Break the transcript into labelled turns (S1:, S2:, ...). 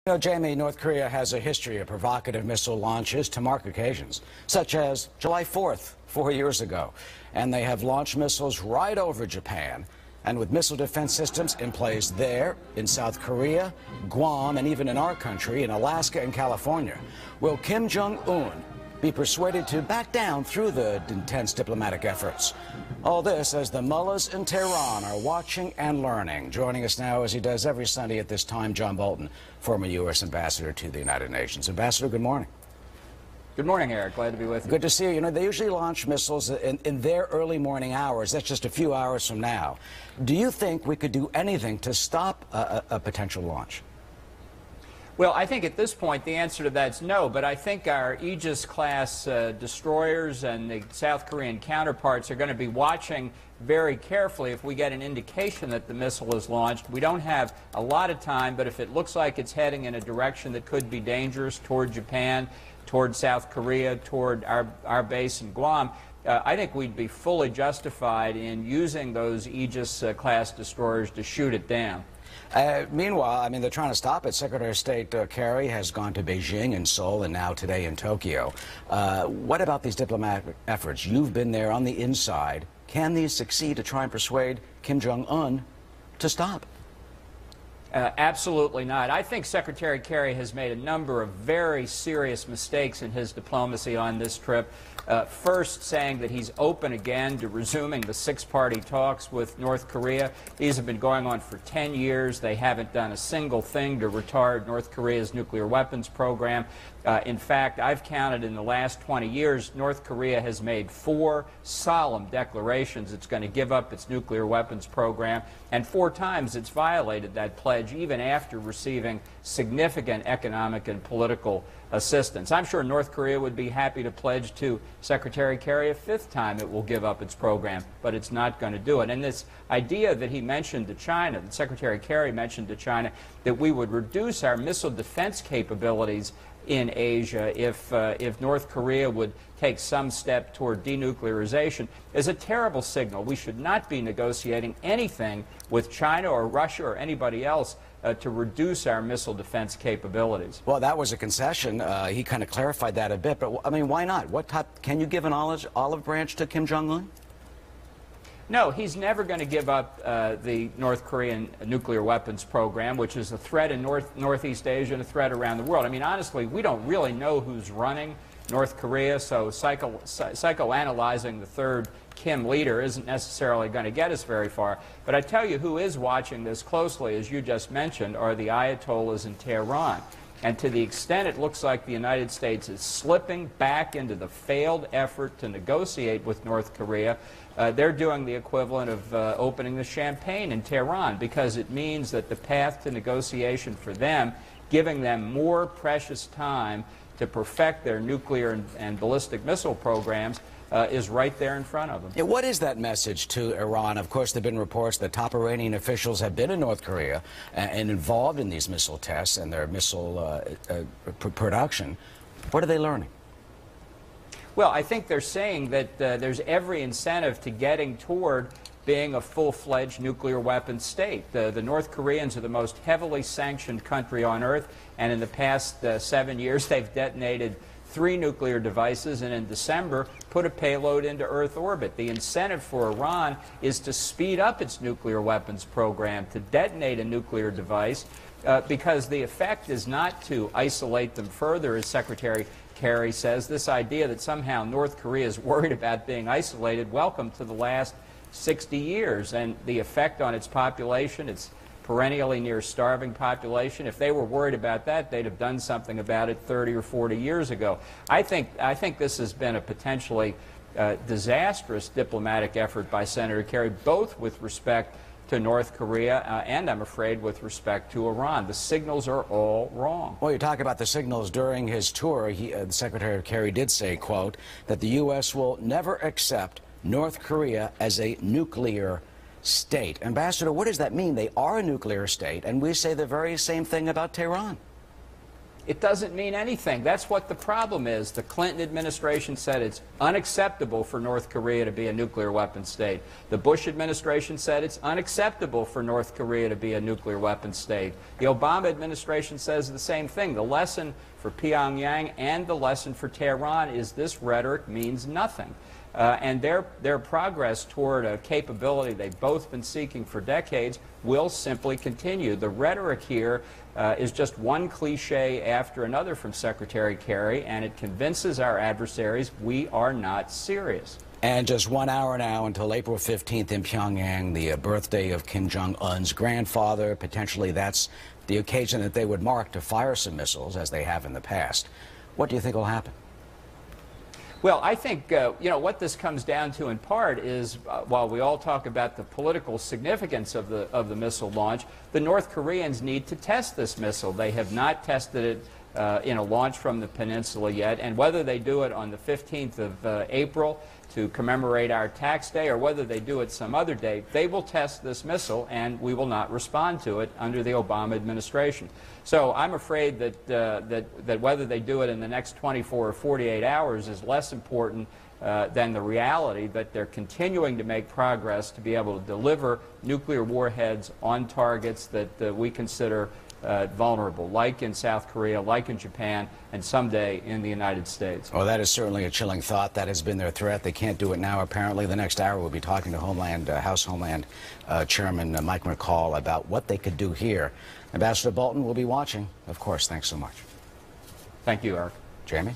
S1: You know, Jamie, North Korea has a history of provocative missile launches to mark occasions, such as July 4th, 4 years ago. And they have launched missiles right over Japan. And with missile defense systems in place there, in South Korea, Guam, and even in our country, in Alaska and California, will Kim Jong-un be persuaded to back down through the intense diplomatic efforts? All this as the mullahs in Tehran are watching and learning. Joining us now, as he does every Sunday at this time, John Bolton, former U.S. ambassador to the United Nations. Ambassador, good morning.
S2: Good morning, Eric. Glad to be with you.
S1: Good to see you. You know, they usually launch missiles in their early morning hours. That's just a few hours from now. Do you think we could do anything to stop a potential launch?
S2: Well, I think at this point the answer to that is no, but I think our Aegis-class destroyers and the South Korean counterparts are going to be watching very carefully if we get an indication that the missile is launched. We don't have a lot of time, but if it looks like it's heading in a direction that could be dangerous toward Japan, toward South Korea, toward our base in Guam, I think we'd be fully justified in using those Aegis-class destroyers to shoot it down.
S1: Meanwhile, I mean, they're trying to stop it. Secretary of State Kerry has gone to Beijing and Seoul and now today in Tokyo. What about these diplomatic efforts? You've been there on the inside. Can these succeed to try and persuade Kim Jong-un to stop?
S2: Absolutely not. I think Secretary Kerry has made a number of very serious mistakes in his diplomacy on this trip. First, saying that he's open again to resuming the six-party talks with North Korea. These have been going on for 10 years. They haven't done a single thing to retard North Korea's nuclear weapons program. In fact, I've counted in the last 20 years, North Korea has made 4 solemn declarations it's going to give up its nuclear weapons program, and 4 times it's violated that pledge, even after receiving significant economic and political assistance. I'm sure North Korea would be happy to pledge to Secretary Kerry a 5th time it will give up its program, but it's not going to do it. And this idea that he mentioned to China, that Secretary Kerry mentioned to China, that we would reduce our missile defense capabilities in Asia if North Korea would take some step toward denuclearization is a terrible signal. We should not be negotiating anything with China or Russia or anybody else to reduce our missile defense capabilities.
S1: Well, that was a concession. He kind of clarified that a bit, but I mean, why not? What type? Can you give an olive branch to Kim Jong-un?
S2: No, he's never going to give up the North Korean nuclear weapons program, which is a threat in Northeast Asia and a threat around the world. I mean, honestly, we don't really know who's running North Korea, so psychoanalyzing the third Kim leader isn't necessarily going to get us very far. But I tell you who is watching this closely, as you just mentioned, are the Ayatollahs in Tehran. And to the extent it looks like the United States is slipping back into the failed effort to negotiate with North Korea, they're doing the equivalent of opening the champagne in Tehran, because it means that the path to negotiation for them, giving them more precious time to perfect their nuclear and ballistic missile programs, is right there in front of them.
S1: Yeah, what is that message to Iran? Of course, there have been reports that top Iranian officials have been in North Korea and involved in these missile tests and their missile production. What are they learning?
S2: Well, I think they're saying that there's every incentive to getting toward being a full-fledged nuclear weapons state. The North Koreans are the most heavily sanctioned country on Earth, and in the past 7 years they've detonated 3 nuclear devices, and in December put a payload into Earth orbit. The incentive for Iran is to speed up its nuclear weapons program, to detonate a nuclear device, because the effect is not to isolate them further, as Secretary Kerry says. This idea that somehow North Korea is worried about being isolated, welcome to the last 60 years, and the effect on its population, its perennially near starving population. If they were worried about that, they'd have done something about it 30 or 40 years ago. I think this has been a potentially disastrous diplomatic effort by Senator Kerry, both with respect to North Korea and, I'm afraid, with respect to Iran. The signals are all wrong.
S1: Well, you talk about the signals during his tour. The Secretary Kerry did say, quote, that the U.S. will never accept North Korea as a nuclear state. Ambassador, what does that mean? They are a nuclear state, and we say the very same thing about Tehran.
S2: it doesn't mean anything. That's what the problem is. The Clinton administration said it's unacceptable for North Korea to be a nuclear weapon state. The Bush administration said it's unacceptable for North Korea to be a nuclear weapon state. The Obama administration says the same thing. The lesson for Pyongyang and the lesson for Tehran is this rhetoric means nothing. And their progress toward a capability they've both been seeking for decades will simply continue. The rhetoric here is just one cliche after another from Secretary Kerry, and it convinces our adversaries we are not serious.
S1: And just 1 hour now until April 15th in Pyongyang, the birthday of Kim Jong-un's grandfather. Potentially that's the occasion that they would mark to fire some missiles, as they have in the past. What do you think will happen?
S2: Well, I think, you know, what this comes down to in part is, while we all talk about the political significance of the missile launch, the North Koreans need to test this missile. They have not tested it in a launch from the peninsula yet, and whether they do it on the 15th of April to commemorate our tax day or whether they do it some other day, they will test this missile, and we will not respond to it under the Obama administration. So I'm afraid that whether they do it in the next 24 or 48 hours is less important than the reality that they're continuing to make progress to be able to deliver nuclear warheads on targets that we consider vulnerable, like in South Korea, like in Japan, and someday in the United States.
S1: Well, that is certainly a chilling thought. That has been their threat. They can't do it now. Apparently, the next hour we'll be talking to House Homeland Chairman Mike McCall about what they could do here. Ambassador Bolton will be watching. Of course, thanks so much.
S2: Thank you, Eric.
S1: Jamie?